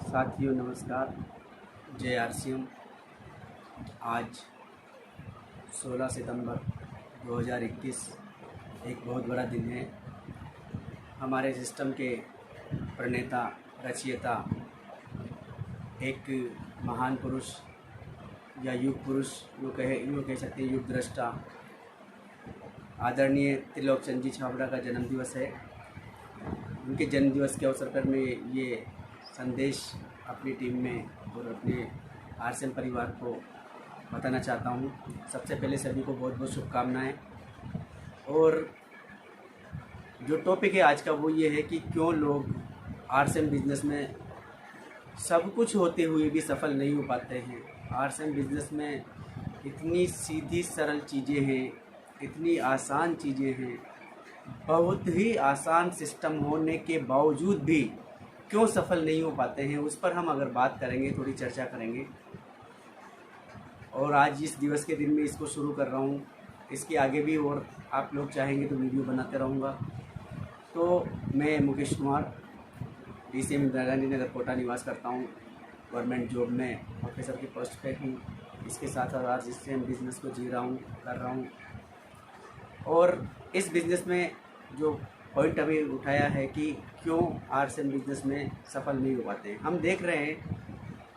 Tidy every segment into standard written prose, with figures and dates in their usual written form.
साथियों नमस्कार। जय आरसीएम। आज 16 सितंबर 2021 एक बहुत बड़ा दिन है। हमारे सिस्टम के प्रणेता, रचयिता, एक महान पुरुष या युग पुरुष यूँ कह सकते हैं, युग दृष्टा आदरणीय त्रिलोक चंद जी छाबड़ा का जन्मदिवस है। उनके जन्मदिवस के अवसर पर मैं ये संदेश अपनी टीम में और अपने आरसीएम परिवार को बताना चाहता हूँ। सबसे पहले सभी को बहुत बहुत शुभकामनाएं। और जो टॉपिक है आज का वो ये है कि क्यों लोग आरसीएम बिजनेस में सब कुछ होते हुए भी सफल नहीं हो पाते हैं। आरसीएम बिजनेस में इतनी सीधी सरल चीज़ें हैं, इतनी आसान चीज़ें हैं, बहुत ही आसान सिस्टम होने के बावजूद भी क्यों सफल नहीं हो पाते हैं, उस पर हम अगर बात करेंगे, थोड़ी चर्चा करेंगे। और आज इस दिवस के दिन में इसको शुरू कर रहा हूँ। इसके आगे भी और आप लोग चाहेंगे तो वीडियो बनाते रहूँगा। तो मैं मुकेश कुमार DCM इंदिरा गांधी नगर कोटा निवास करता हूँ। गवर्नमेंट जॉब में प्रोफेसर की पोस्ट पे हूँ। इसके साथ साथ आरसीएम बिज़नेस को जी रहा हूँ, कर रहा हूँ। और इस बिज़नेस में जो पॉइंट अभी उठाया है कि क्यों आरसीएम बिज़नेस में सफल नहीं हो पाते हैं, हम देख रहे हैं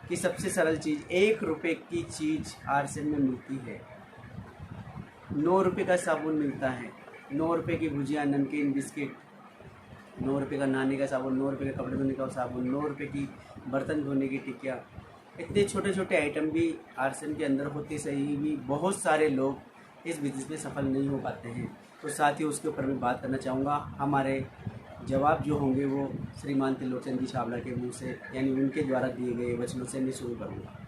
कि सबसे सरल चीज़, 1 रुपये की चीज़ आरसीएम में मिलती है। 9 रुपये का साबुन मिलता है, 9 रुपये की भुजिया, नमकीन, बिस्किट, 9 रुपये का नहाने का साबुन, 9 रुपये का कपड़े धोने का साबुन, 9 रुपये की बर्तन धोने की टिकिया। इतने छोटे छोटे आइटम भी आरसीएम के अंदर होते सही भी बहुत सारे लोग इस बिज़नेस में सफल नहीं हो पाते हैं। तो साथ ही उसके ऊपर मैं बात करना चाहूँगा। हमारे जवाब जो होंगे वो श्रीमान त्रिलोक चंद जी छाबड़ा के मुंह से, यानी उनके द्वारा दिए गए वचनों से मैं शुरू करूँगा।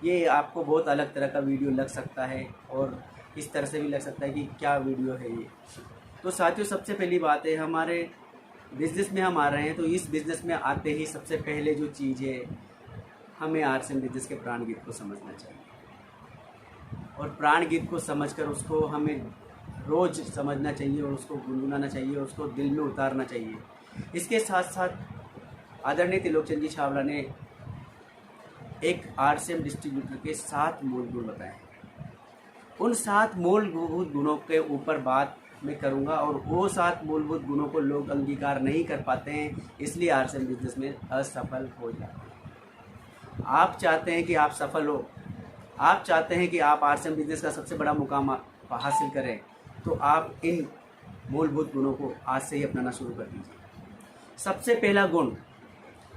ये आपको बहुत अलग तरह का वीडियो लग सकता है और इस तरह से भी लग सकता है कि क्या वीडियो है ये। तो साथियों, सबसे पहली बात है, हमारे बिज़नेस में हम आ रहे हैं तो इस बिज़नेस में आते ही सबसे पहले जो चीज़ है, हमें आरसीएम बिज़नेस के प्राण गीत को समझना चाहिए। और प्राण गीत को समझकर उसको हमें रोज़ समझना चाहिए और उसको गुनगुनाना चाहिए और उसको दिल में उतारना चाहिए। इसके साथ साथ आदरणीय त्रिलोक चंद जी छाबड़ा ने एक आरसीएम डिस्ट्रीब्यूटर के 7 मूल गुण बताए। उन 7 मूलभूत गुणों के ऊपर बात मैं करूंगा और वो 7 मूलभूत गुणों को लोग अंगीकार नहीं कर पाते हैं, इसलिए आरसीएम बिजनेस में असफल हो जाते हैं। आप चाहते हैं कि आप सफल हो, आप चाहते हैं कि आप आरसीएम बिजनेस का सबसे बड़ा मुकाम हासिल करें, तो आप इन मूलभूत गुणों को आज से ही अपनाना शुरू कर दीजिए। सबसे पहला गुण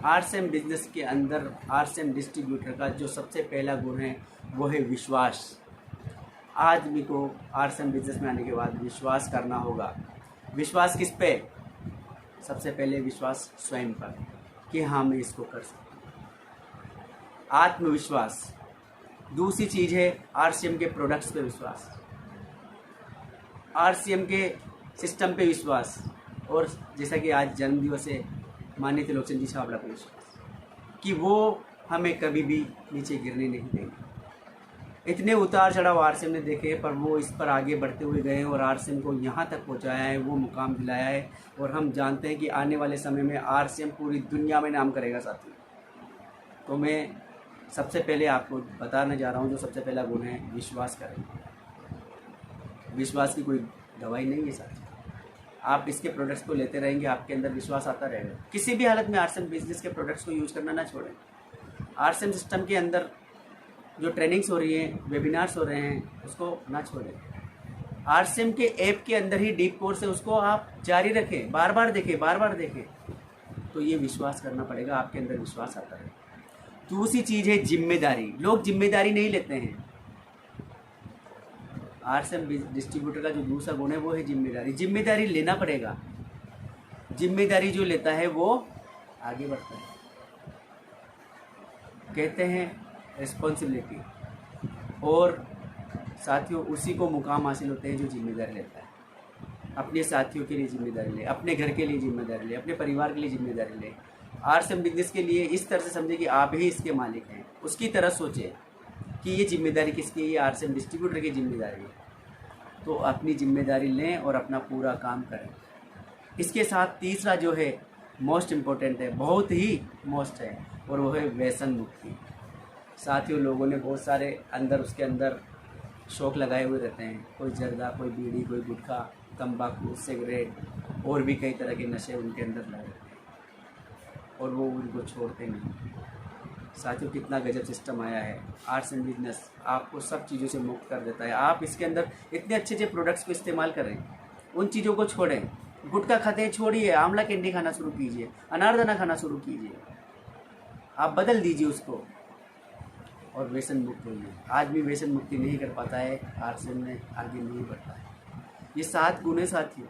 आरसीएम बिजनेस के अंदर, आरसीएम डिस्ट्रीब्यूटर का जो सबसे पहला गुण है वो है विश्वास। आदमी को आरसीएम बिजनेस में आने के बाद विश्वास करना होगा। विश्वास किस पे? सबसे पहले विश्वास स्वयं पर कि हाँ मैं इसको कर सकता हूँ, आत्मविश्वास। दूसरी चीज़ है आरसीएम के प्रोडक्ट्स पे विश्वास, आरसीएम के सिस्टम पे विश्वास, और जैसा कि आज जन्मदिवस है माननीय त्रिलोक चंद जी छाबड़ा पे विश्वास कि वो हमें कभी भी नीचे गिरने नहीं देंगे। इतने उतार चढ़ाव आरसीएम ने देखे पर वो इस पर आगे बढ़ते हुए गए और आरसीएम को यहाँ तक पहुँचाया है, वो मुकाम दिलाया है। और हम जानते हैं कि आने वाले समय में आरसीएम पूरी दुनिया में नाम करेगा साथियों। तो मैं सबसे पहले आपको बताने जा रहा हूँ, जो सबसे पहला गुण है विश्वास करें। विश्वास की कोई दवाई नहीं है साथियों। आप इसके प्रोडक्ट्स को लेते रहेंगे, आपके अंदर विश्वास आता रहेगा। किसी भी हालत में आरसीएम बिजनेस के प्रोडक्ट्स को यूज़ करना ना छोड़ें। आरसीएम सिस्टम के अंदर जो ट्रेनिंग्स हो रही हैं, वेबिनार्स हो रहे हैं, उसको ना छोड़ें। आरसीएम के ऐप के अंदर ही डीप कोर्स है, उसको आप जारी रखें, बार बार देखें। तो ये विश्वास करना पड़ेगा, आपके अंदर विश्वास आता है। दूसरी चीज़ है जिम्मेदारी। लोग जिम्मेदारी नहीं लेते हैं। आरसीएम डिस्ट्रीब्यूटर का जो दूसरा गुण है वो है जिम्मेदारी। जिम्मेदारी लेना पड़ेगा। जिम्मेदारी जो लेता है वो आगे बढ़ता है। कहते हैं रिस्पॉन्सिबिलिटी, और साथियों उसी को मुकाम हासिल होते हैं जो जिम्मेदारी लेता है। अपने साथियों के लिए जिम्मेदारी ले, अपने घर के लिए जिम्मेदारी ले, अपने परिवार के लिए जिम्मेदारी ले। आरसीएम बिजनेस के लिए इस तरह से समझे कि आप ही इसके मालिक हैं, उसकी तरह सोचें कि ये जिम्मेदारी किसकी है, ये आरसीएम डिस्ट्रीब्यूटर की जिम्मेदारी है। तो अपनी जिम्मेदारी लें और अपना पूरा काम करें। इसके साथ तीसरा जो है मोस्ट इम्पोर्टेंट है, बहुत ही मोस्ट है, और वो है व्यसन मुक्ति। साथियों, लोगों ने बहुत सारे अंदर उसके अंदर शौक लगाए हुए रहते हैं, कोई जर्दा, कोई बीड़ी, कोई गुटखा, तंबाकू, सिगरेट और भी कई तरह के नशे उनके अंदर लगे रहते हैं और वो उनको छोड़ते नहीं। साथियों, कितना गजब सिस्टम आया है। आर्ट्स एंड बिजनेस आपको सब चीज़ों से मुक्त कर देता है। आप इसके अंदर इतने अच्छे अच्छे प्रोडक्ट्स को इस्तेमाल करें, उन चीज़ों को छोड़ें। गुटखा खाते हैं, छोड़िए, आंवला कैंडी खाना शुरू कीजिए, अनारदाना खाना शुरू कीजिए, आप बदल दीजिए उसको और व्यसन मुक्त होइए। आदमी व्यसन मुक्ति नहीं कर पाता है, आर्ट्स में आगे नहीं बढ़ता है। ये 7 गुण है साथियों,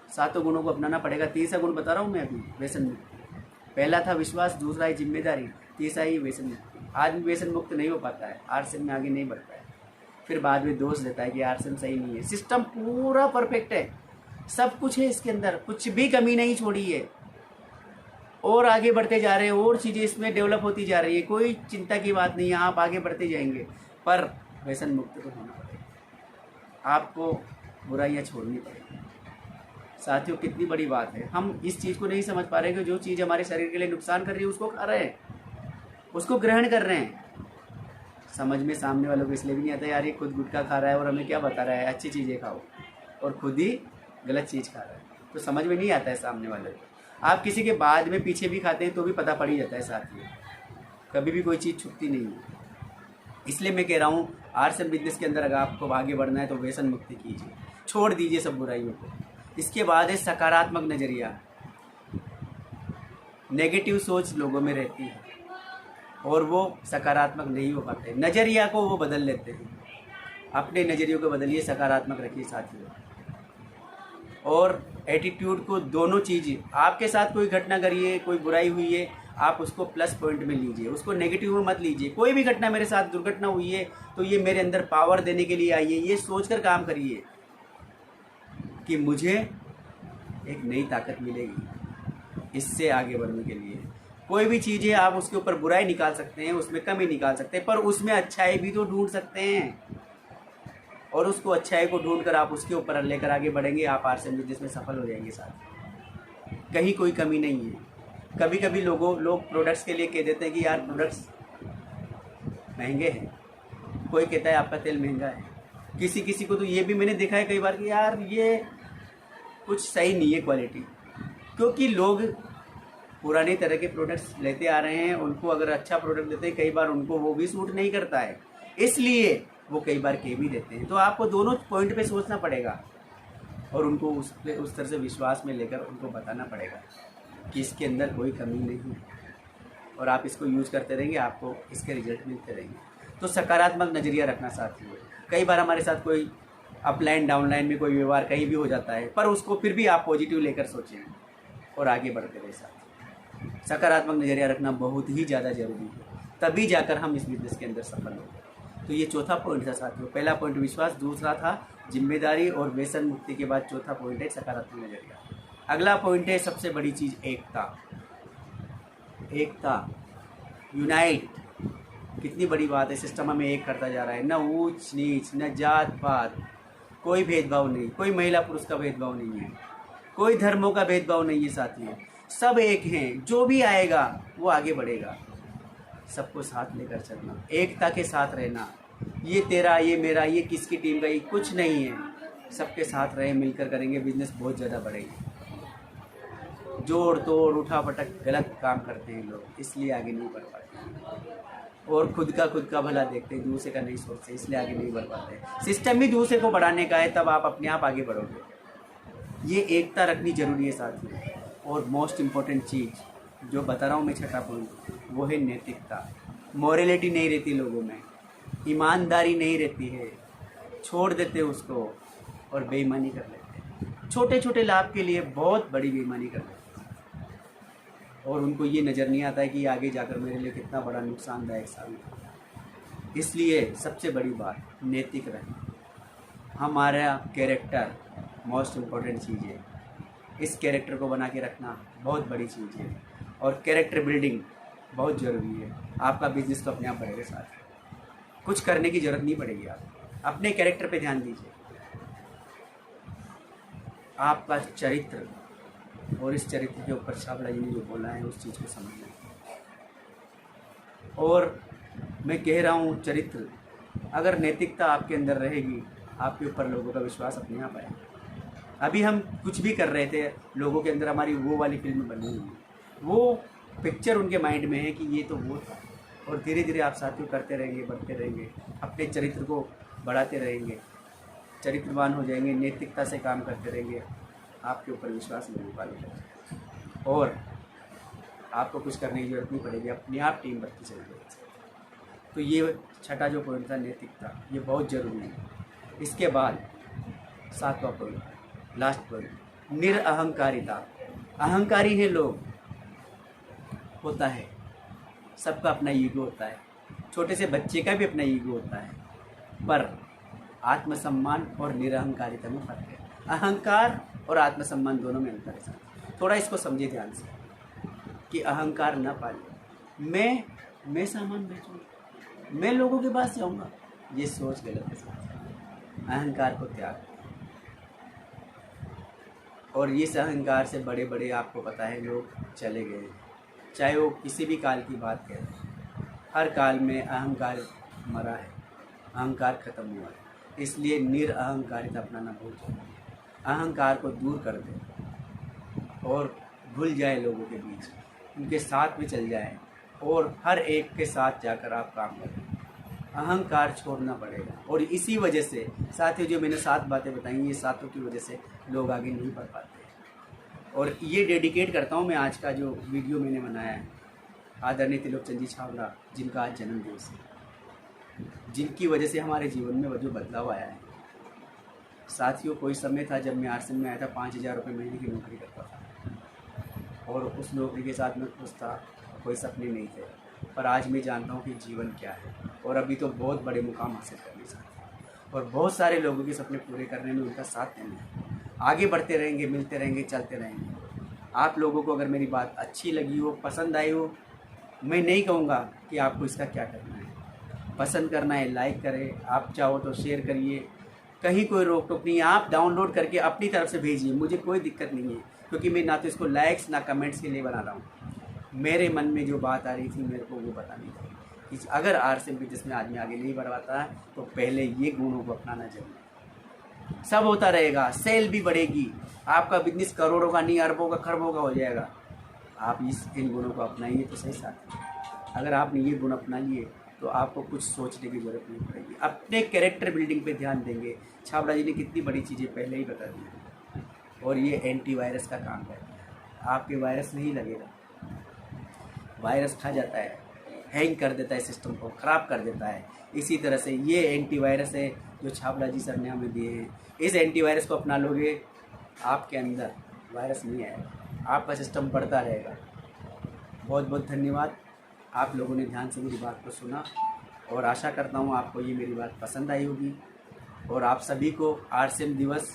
7 गुणों को अपनाना पड़ेगा। तीसरा गुण बता रहा हूँ मैं अभी, व्यसन मुक्ति। पहला था विश्वास, दूसरा है जिम्मेदारी, तीसरा ही व्यसन मुक्ति। आदमी व्यसन मुक्त नहीं हो पाता है, आर्ट्स में आगे नहीं बढ़ता है, फिर बाद में दोष देता है कि आर्ट्स सही नहीं है। सिस्टम पूरा परफेक्ट है, सब कुछ है इसके अंदर, कुछ भी कमी नहीं छोड़ी है और आगे बढ़ते जा रहे हैं और चीज़ें इसमें डेवलप होती जा रही है। कोई चिंता की बात नहीं है, आप आगे बढ़ते जाएंगे, पर व्यसन मुक्त तो होना पड़ेगा, आपको बुराइयाँ छोड़नी पड़ेगी। साथियों, कितनी बड़ी बात है, हम इस चीज़ को नहीं समझ पा रहे कि जो चीज़ हमारे शरीर के लिए नुकसान कर रही है उसको खा रहे हैं, उसको ग्रहण कर रहे हैं। समझ में सामने वालों को इसलिए भी नहीं आता, यार ये खुद गुटखा खा रहा है और हमें क्या बता रहा है अच्छी चीज़ें खाओ, और खुद ही गलत चीज़ खा रहा है, तो समझ में नहीं आता है सामने वाले को। आप किसी के बाद में पीछे भी खाते हैं तो भी पता पड़ ही जाता है साथियों, कभी भी कोई चीज़ छुपती नहीं है। इसलिए मैं कह रहा हूँ, आर्ट्स एंड बिजनेस के अंदर अगर आपको आगे बढ़ना है तो व्यसन मुक्ति कीजिए, छोड़ दीजिए सब बुराइयों को। इसके बाद है सकारात्मक नज़रिया। नेगेटिव सोच लोगों में रहती है और वो सकारात्मक नहीं हो पाते, नज़रिया को वो बदल लेते हैं। अपने नज़रियों को बदलिए, सकारात्मक रखिए साथियों। और एटीट्यूड को, दोनों चीज़, आपके साथ कोई घटना करिए, कोई बुराई हुई है, आप उसको प्लस पॉइंट में लीजिए, उसको नेगेटिव में मत लीजिए। कोई भी घटना, मेरे साथ दुर्घटना हुई है तो ये मेरे अंदर पावर देने के लिए आई है, ये सोचकर काम करिए कि मुझे एक नई ताकत मिलेगी इससे आगे बढ़ने के लिए। कोई भी चीज़ है, आप उसके ऊपर बुराई निकाल सकते हैं, उसमें कमी निकाल सकते हैं, पर उसमें अच्छाई भी तो ढूंढ सकते हैं और उसको अच्छाई को ढूंढकर आप उसके ऊपर लेकर आगे बढ़ेंगे, आप आर्ट्स एंड बिजनेस में सफल हो जाएंगे साथ। कहीं कोई कमी नहीं है। कभी कभी लोग प्रोडक्ट्स के लिए कह देते हैं कि यार प्रोडक्ट्स महंगे हैं, कोई कहता है आपका तेल महंगा है, किसी को तो ये भी मैंने देखा है कई बार कि यार ये कुछ सही नहीं है क्वालिटी, क्योंकि लोग पुरानी तरह के प्रोडक्ट्स लेते आ रहे हैं, उनको अगर अच्छा प्रोडक्ट देते हैं कई बार उनको वो भी सूट नहीं करता है, इसलिए वो कई बार कह भी देते हैं। तो आपको दोनों पॉइंट पे सोचना पड़ेगा और उनको उस तरह से विश्वास में लेकर उनको बताना पड़ेगा कि इसके अंदर कोई कमी नहीं है और आप इसको यूज़ करते रहेंगे, आपको इसके रिजल्ट मिलते रहेंगे। तो सकारात्मक नज़रिया रखना साथियों। कई बार हमारे साथ कोई अपलाइन डाउनलाइन में कोई व्यवहार कहीं भी हो जाता है, पर उसको फिर भी आप पॉजिटिव लेकर सोचें और आगे बढ़ते रहे साथ। सकारात्मक नज़रिया रखना बहुत ही ज़्यादा ज़रूरी है, तभी जाकर हम इस बिजनेस के अंदर सफल होंगे। तो ये चौथा पॉइंट था साथियों। पहला पॉइंट विश्वास, दूसरा था जिम्मेदारी और व्यसन मुक्ति के बाद चौथा पॉइंट है सकारात्मक नज़रिया। अगला पॉइंट है सबसे बड़ी चीज़, एकता, यूनाइट। कितनी बड़ी बात है, सिस्टम हमें एक करता जा रहा है, न ऊंच नीच, न जात पात, कोई भेदभाव नहीं, कोई महिला पुरुष का भेदभाव नहीं है, कोई धर्मों का भेदभाव नहीं है साथियों, सब एक हैं। जो भी आएगा वो आगे बढ़ेगा, सबको साथ लेकर चलना, एकता के साथ रहना। ये तेरा, ये मेरा, ये किसकी टीम का, ये कुछ नहीं है, सबके साथ रहे, मिलकर करेंगे, बिजनेस बहुत ज़्यादा बढ़ेगी। जोड़ तोड़ उठा पटक गलत काम करते हैं लोग, इसलिए आगे नहीं बढ़ पाते और खुद का भला देखते हैं, दूसरे का नहीं सोचते, इसलिए आगे नहीं बढ़ पाते। सिस्टम ही दूसरे को बढ़ाने का है, तब आप अपने आप आगे बढ़ोगे। ये एकता रखनी जरूरी है साथियों। और मोस्ट इम्पोर्टेंट चीज़ जो बता रहा हूँ मैं, छठा पॉइंट, वो है नैतिकता। मॉरलिटी नहीं रहती लोगों में, ईमानदारी नहीं रहती है, छोड़ देते उसको और बेईमानी कर लेते हैं। छोटे छोटे लाभ के लिए बहुत बड़ी बेईमानी कर लेते हैं और उनको ये नज़र नहीं आता है कि आगे जाकर मेरे लिए कितना बड़ा नुकसानदायक साबित होगा। इसलिए सबसे बड़ी बात, नैतिक रहें। हमारा कैरेक्टर मोस्ट इम्पॉर्टेंट चीज़ है, इस कैरेक्टर को बना के रखना बहुत बड़ी चीज़ है और कैरेक्टर बिल्डिंग बहुत ज़रूरी है। आपका बिजनेस तो अपने आप बढ़ेगा साथ, कुछ करने की ज़रूरत नहीं पड़ेगी। आप अपने कैरेक्टर पे ध्यान दीजिए, आपका चरित्र और इस चरित्र के ऊपर शाबला जी ने जो बोला है उस चीज़ को समझना। और मैं कह रहा हूँ चरित्र, अगर नैतिकता आपके अंदर रहेगी, आपके ऊपर लोगों का विश्वास अपने आप आएगा। अभी हम कुछ भी कर रहे थे, लोगों के अंदर हमारी वो वाली फिल्म बनी हुई है, वो पिक्चर उनके माइंड में है कि ये तो वो था। और धीरे धीरे आप साथियों करते रहेंगे, बढ़ते रहेंगे, अपने चरित्र को बढ़ाते रहेंगे, चरित्रवान हो जाएंगे, नैतिकता से काम करते रहेंगे, आपके ऊपर विश्वास लोगों का लगेगा और आपको कुछ करने की जरूरत नहीं पड़ेगी, अपने आप टीम बढ़ती चली जाएगी। तो ये छठा जो पॉइंट था नैतिकता, ये बहुत ज़रूरी है। इसके बाद 7वां पॉइंट, लास्ट पॉइंट, निरअहंकारिता। अहंकारी है लोग, होता है, सबका अपना ईगो होता है, छोटे से बच्चे का भी अपना ईगो होता है, पर आत्मसम्मान और निरअहंकारिता में फर्क है। अहंकार और आत्मसम्मान दोनों में अंतर है। थोड़ा इसको समझिए ध्यान से कि अहंकार न पाले, मैं सामान बेचूंगा, मैं लोगों के पास जाऊंगा, ये सोच गलत है। अहंकार को त्याग, और इस अहंकार से बड़े बड़े आपको पता है लोग चले गए, चाहे वो किसी भी काल की बात करें, हर काल में अहंकार मरा है, अहंकार खत्म हुआ है। इसलिए निरअहंकारिता अपनाना बहुत जरूरी है। अहंकार को दूर कर दे और भूल जाए लोगों के बीच, उनके साथ में चल जाए और हर एक के साथ जाकर आप काम करें। अहंकार छोड़ना पड़ेगा। और इसी वजह से साथियों, जो मैंने 7 बातें बताई, ये 7 की वजह से लोग आगे नहीं बढ़ पाते। और ये डेडिकेट करता हूँ मैं आज का जो वीडियो मैंने बनाया है आदरणीय त्रिलोकचंद जी छाबड़ा, जिनका आज जन्मदिवस है, जिनकी वजह से हमारे जीवन में जो बदलाव आया है। साथियों, कोई समय था जब मैं आरसीएम में आया था, 5,000 रुपये महीने की नौकरी करता था और उस नौकरी के साथ मैं खुश था, कोई सपने नहीं थे। पर आज मैं जानता हूँ कि जीवन क्या है, और अभी तो बहुत बड़े मुकाम हासिल करने चाहते हैं और बहुत सारे लोगों के सपने पूरे करने में उनका साथ देना है। आगे बढ़ते रहेंगे, मिलते रहेंगे, चलते रहेंगे। आप लोगों को अगर मेरी बात अच्छी लगी हो, पसंद आई हो, मैं नहीं कहूँगा कि आपको इसका क्या करना है। पसंद करना है लाइक करें, आप चाहो तो शेयर करिए, कहीं कोई रोक टोक नहीं है। आप डाउनलोड करके अपनी तरफ से भेजिए, मुझे कोई दिक्कत नहीं है, क्योंकि मैं ना तो इसको लाइक्स ना कमेंट्स के लिए बना रहा हूँ। मेरे मन में जो बात आ रही थी मेरे को वो बतानी थी कि अगर आरसीएम बिजनेस में आदमी आगे नहीं बढ़ पाता है तो पहले ये गुणों को अपनाना जरूरी है। सब होता रहेगा, सेल भी बढ़ेगी, आपका बिजनेस करोड़ों का नहीं अरबों का खरबों का हो जाएगा। आप इन गुणों को अपनाइए तो सही साथ। अगर आपने ये गुण अपना लिए तो आपको कुछ सोचने की ज़रूरत नहीं पड़ेगी, अपने कैरेक्टर बिल्डिंग पे ध्यान देंगे। छाबड़ा जी ने कितनी बड़ी चीज़ें पहले ही बता दी, और ये एंटीवायरस का काम करता है। आपके वायरस नहीं लगेगा, वायरस खा जाता है, हैंग कर देता है, सिस्टम को ख़राब कर देता है। इसी तरह से ये एंटीवायरस है जो छाबड़ा जी सर ने हमें दिए हैं। इस एंटीवायरस को अपना लोगे, आपके अंदर वायरस नहीं आएगा, आपका सिस्टम बढ़ता रहेगा। बहुत बहुत धन्यवाद, आप लोगों ने ध्यान से मेरी बात को सुना, और आशा करता हूँ आपको ये मेरी बात पसंद आई होगी। और आप सभी को आरसीएम दिवस,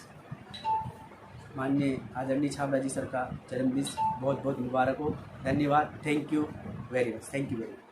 माननीय आदरणीय छाबड़ा जी सर का जन्मदिन बहुत बहुत मुबारक हो। धन्यवाद, thank you very much, thank you very much.